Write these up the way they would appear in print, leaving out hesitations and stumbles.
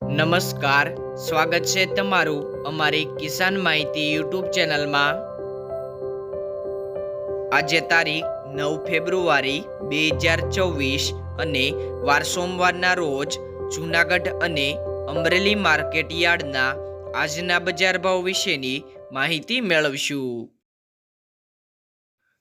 નમસ્કાર, સ્વાગત છે તમારું અમારી કિસાન માહિતી યુટ્યુબ ચેનલમાં। આજે તારીખ 9 ફેબ્રુઆરી 2024 અને વાર સોમવારના રોજ જૂનાગઢ અને અમરેલી માર્કેટ યાર્ડના આજના બજાર ભાવ વિશેની માહિતી મેળવશું।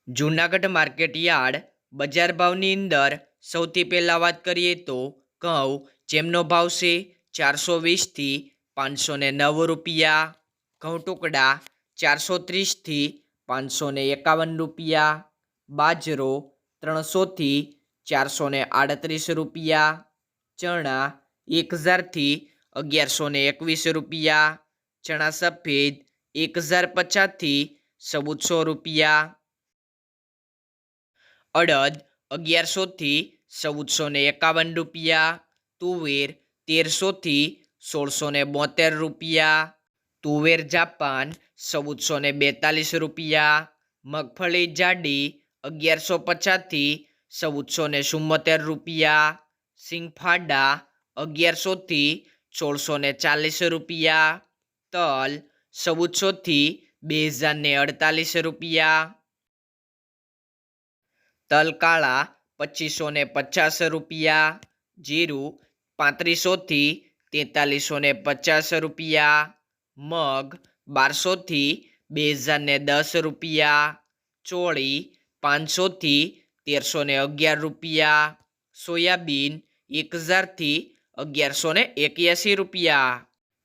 જૂનાગઢ માર્કેટ યાર્ડ બજાર ભાવની અંદર સૌથી પહેલા વાત કરીએ તો ઘઉં જેમનો ભાવ છે 420 થી 509 રૂપિયા, ઘઉં ટુકડા 430 થી 551 રૂપિયા, બાજરો 300 થી 438 રૂપિયા, ચણા 1000 થી 1121 રૂપિયા, ચણા સફેદ 1050 થી 1400 રૂપિયા, અડદ 1100 થી 1451 રૂપિયા, તુવેર 1300 થી 1672 રૂપિયા, તુવેર જાપાન 1442 રૂપિયા, મગફળી જાડી 1150 થી 1474 રૂપિયા, સિંગફાડા 1100 થી 1640 રૂપિયા, તલ 1400 થી 2048 રૂપિયા, તલ કાળા 2550 રૂપિયા, જીરું 3500 થી 4350 રૂપિયા, મગ 1200 થી 2010 રૂપિયા, ચોળી 500 થી 1311 રૂપિયા, સોયાબીન 1000 થી 1181 રૂપિયા।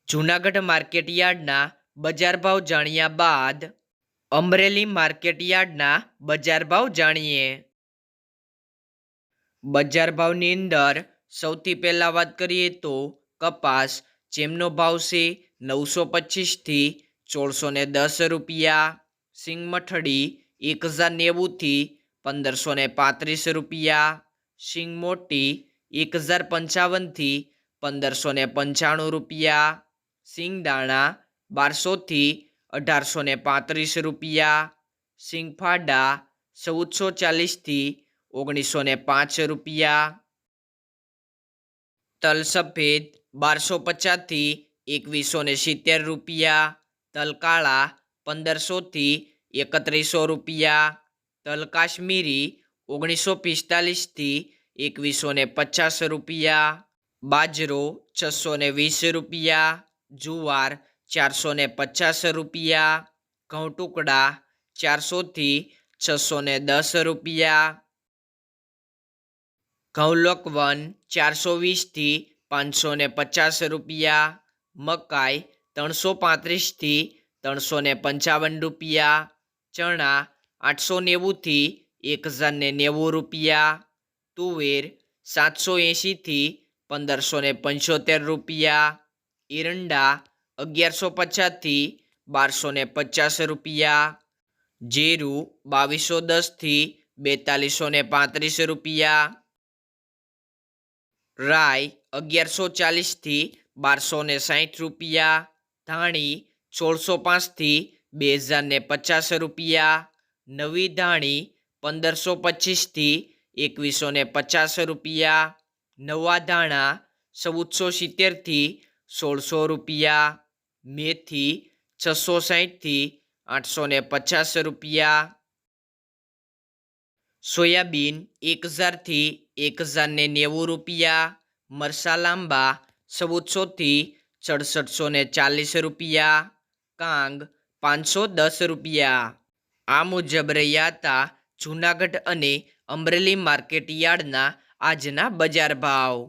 જૂનાગઢ માર્કેટ યાર્ડના બજાર ભાવ જાણ્યા બાદ અમરેલી માર્કેટ યાર્ડના બજાર ભાવ જાણીએ। બજાર ભાવની અંદર સૌથી પહેલા વાત કરીએ તો કપાસ જેમનો ભાવ છે 925 થી 1410 રૂપિયા, સિંગમઠડી 1090 થી 1535 રૂપિયા, સિંગ મોટી 1055 થી 1595 રૂપિયા, સિંગદાણા 1200 થી 1835 રૂપિયા, સિંગફાડા 1440 થી 1905 રૂપિયા, તલ સફેદ 1250 થી 2170 રૂપિયા, તલ કાળા 1500 થી 3100 રૂપિયા, તલ કાશ્મીરી 1945 થી 2150 રૂપિયા, બાજરો 620 રૂપિયા, જુવાર 450 રૂપિયા, ઘઉં ટુકડા 400 થી 610 રૂપિયા, ઘઉં લોકવન 420 થી 550 રૂપિયા, મકાઈ 335 થી 355 રૂપિયા, ચણા 890 થી 1090 રૂપિયા, તુવેર 780 થી 1575 રૂપિયા, એરંડા 1150 થી 1250 રૂપિયા, જીરું 2210 થી 4235 રૂપિયા, રાઈ 1140 થી 1260 રૂપિયા, ધાણી 1605 થી 2050 રૂપિયા, નવી ધાણી 1525 થી 2150 રૂપિયા, નવા ધાણા 1470 થી 1600 રૂપિયા, મેથી 660 થી 850 રૂપિયા, સોયાબીન 1000 થી 1090 રૂપિયા, મરસા લાંબા 1400 થી 6740 રૂપિયા, કાંગ 510 રૂપિયા। આ મુજબ રહ્યા હતા જૂનાગઢ અને અમરેલી માર્કેટ યાર્ડના આજના બજાર ભાવ।